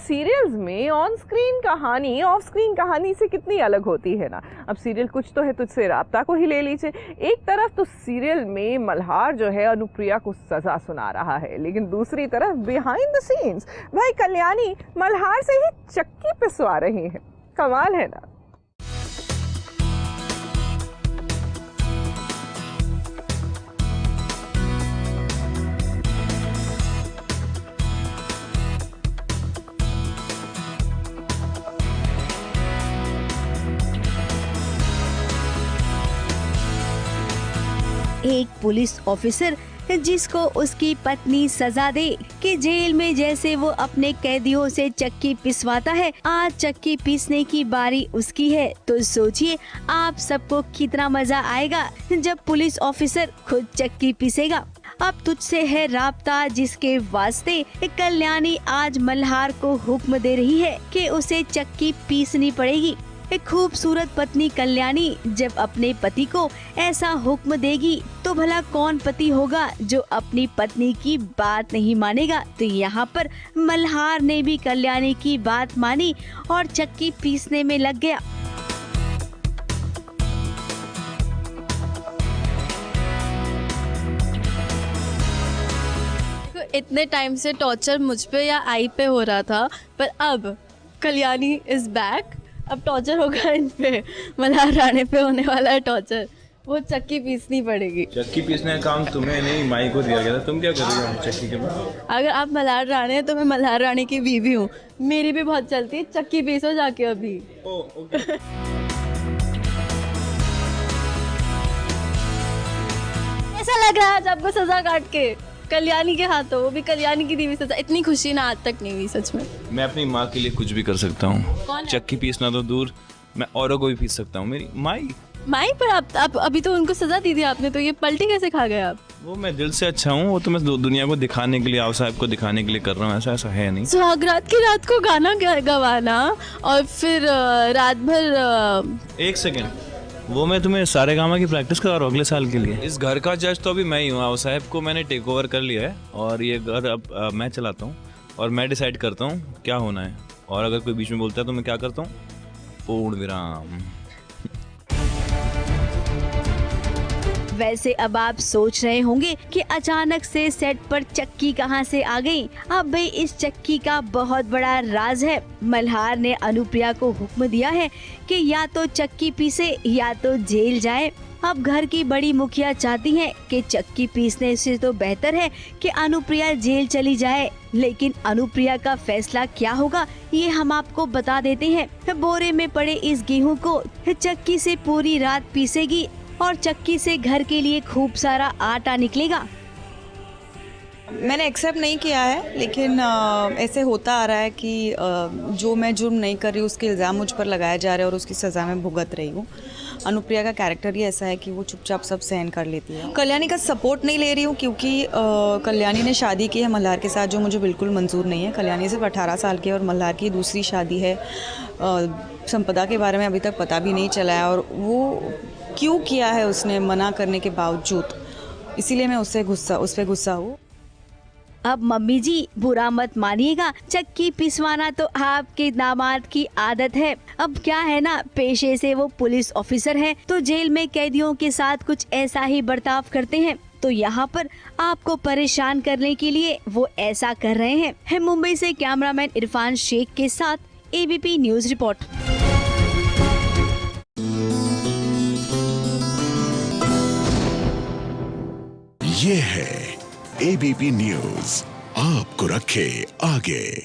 Serials में on screen कहानी of screen कहानी से कितनी अलग होती है ना। अब सीरियल कुछ तो है तुझसे राब्ता को ही ले लीजिए। एक तरफ तो सीरियल में मल्हार जो है अनुप्रिया को सजा सुना रहा है, लेकिन दूसरी तरफ बिहाइंड द सीन्स भाई कल्याणी मल्हार से ही चक्की पिसवा रही है। कमाल है ना। एक पुलिस ऑफिसर जिसको उसकी पत्नी सजा दे कि जेल में जैसे वो अपने कैदियों से चक्की पिसवाता है, आज चक्की पीसने की बारी उसकी है। तो सोचिए आप सबको कितना मजा आएगा जब पुलिस ऑफिसर खुद चक्की पीसेगा। अब तुझसे है राब्ता जिसके वास्ते कल्याणी आज मल्हार को हुक्म दे रही है कि उसे चक्की पीसनी पड़ेगी। एक खूबसूरत पत्नी कल्याणी जब अपने पति को ऐसा हुक्म देगी तो भला कौन पति होगा जो अपनी पत्नी की बात नहीं मानेगा। तो यहाँ पर मल्हार ने भी कल्याणी की बात मानी और चक्की पीसने में लग गया। इतने टाइम से टॉर्चर मुझ पे या आई पे हो रहा था, पर अब कल्याणी इज बैक। अब टॉर्चर होगा इन पे, मल्हार राणे पे होने वाला है टॉर्चर। वो चक्की पीसनी पड़ेगी। चक्की पीसने का काम तुम्हें नहीं माई को दिया गया था, तुम क्या कर रही हो चक्की के बाद? अगर आप मल्हार राणे हैं तो मैं मल्हार राणे की बीवी हूँ, मेरी भी बहुत चलती है। चक्की पीसो जाके अभी। ओके। ऐसा लग रहा है आज आपको सजा काट के कल्याणी के हाथों, वो भी कल्याणी की दी हुई सजा। इतनी खुशी ना आज तक नहीं हुई सच में। मैं अपनी माँ के लिए कुछ भी कर सकता हूँ। चक्की पीसना तो दूर, मैं औरों को भी पीस सकता हूँ। मेरी माई पर आप अभी तो उनको सजा दी थी आपने, तो ये पलटी कैसे खा गए आप? वो मैं दिल से अच्छा हूँ, वो तो मैं दुनिया को दिखाने के लिए, आप साहब को दिखाने के लिए कर रहा हूँ। ऐसा है नहीं। सुहागरात की रात को गाना गवाना और फिर रात भर। एक सेकेंड, वो मैं तुम्हें सारे गामा की प्रैक्टिस करा रहा हूँ अगले साल के लिए। इस घर का जज तो अभी मैं ही हूँ। आप साहब को मैंने टेक ओवर कर लिया है और ये घर अब मैं चलाता हूँ और मैं डिसाइड करता हूँ क्या होना है। और अगर कोई बीच में बोलता है तो मैं क्या करता हूँ, पूर्ण विराम। वैसे अब आप सोच रहे होंगे कि अचानक से सेट पर चक्की कहां से आ गई। अब भाई इस चक्की का बहुत बड़ा राज है। मल्हार ने अनुप्रिया को हुक्म दिया है कि या तो चक्की पीसे या तो जेल जाए। अब घर की बड़ी मुखिया चाहती है कि चक्की पीसने से तो बेहतर है कि अनुप्रिया जेल चली जाए, लेकिन अनुप्रिया का फैसला क्या होगा ये हम आपको बता देते हैं। बोरे में पड़े इस गेहूं को चक्की से पूरी रात पीसेगी और चक्की से घर के लिए खूब सारा आटा निकलेगा। मैंने एक्सेप्ट नहीं किया है, लेकिन ऐसे होता आ रहा है कि जो मैं जुर्म नहीं कर रही हूँ उसके इल्ज़ाम मुझ पर लगाया जा रहा है और उसकी सज़ा मैं भुगत रही हूँ। अनुप्रिया का कैरेक्टर ही ऐसा है कि वो चुपचाप सब सहन कर लेती है। कल्याणी का सपोर्ट नहीं ले रही हूँ क्योंकि कल्याणी ने शादी की है मल्हार के साथ, जो मुझे बिल्कुल मंजूर नहीं है। कल्याणी सिर्फ 18 साल की है और मल्हार की दूसरी शादी है। संपदा के बारे में अभी तक पता भी नहीं चला है और वो क्यों किया है उसने मना करने के बावजूद, इसीलिए मैं उस पर गुस्सा हूँ। अब मम्मी जी बुरा मत मानिएगा, चक्की पिसवाना तो आपके दामाद की आदत है। अब क्या है ना, पेशे से वो पुलिस ऑफिसर है तो जेल में कैदियों के साथ कुछ ऐसा ही बर्ताव करते हैं। तो यहाँ पर आपको परेशान करने के लिए वो ऐसा कर रहे हैं। है मुंबई से कैमरामैन इरफान शेख के साथ एबीपी न्यूज रिपोर्ट। ये है एबीपी न्यूज, आपको रखे आगे।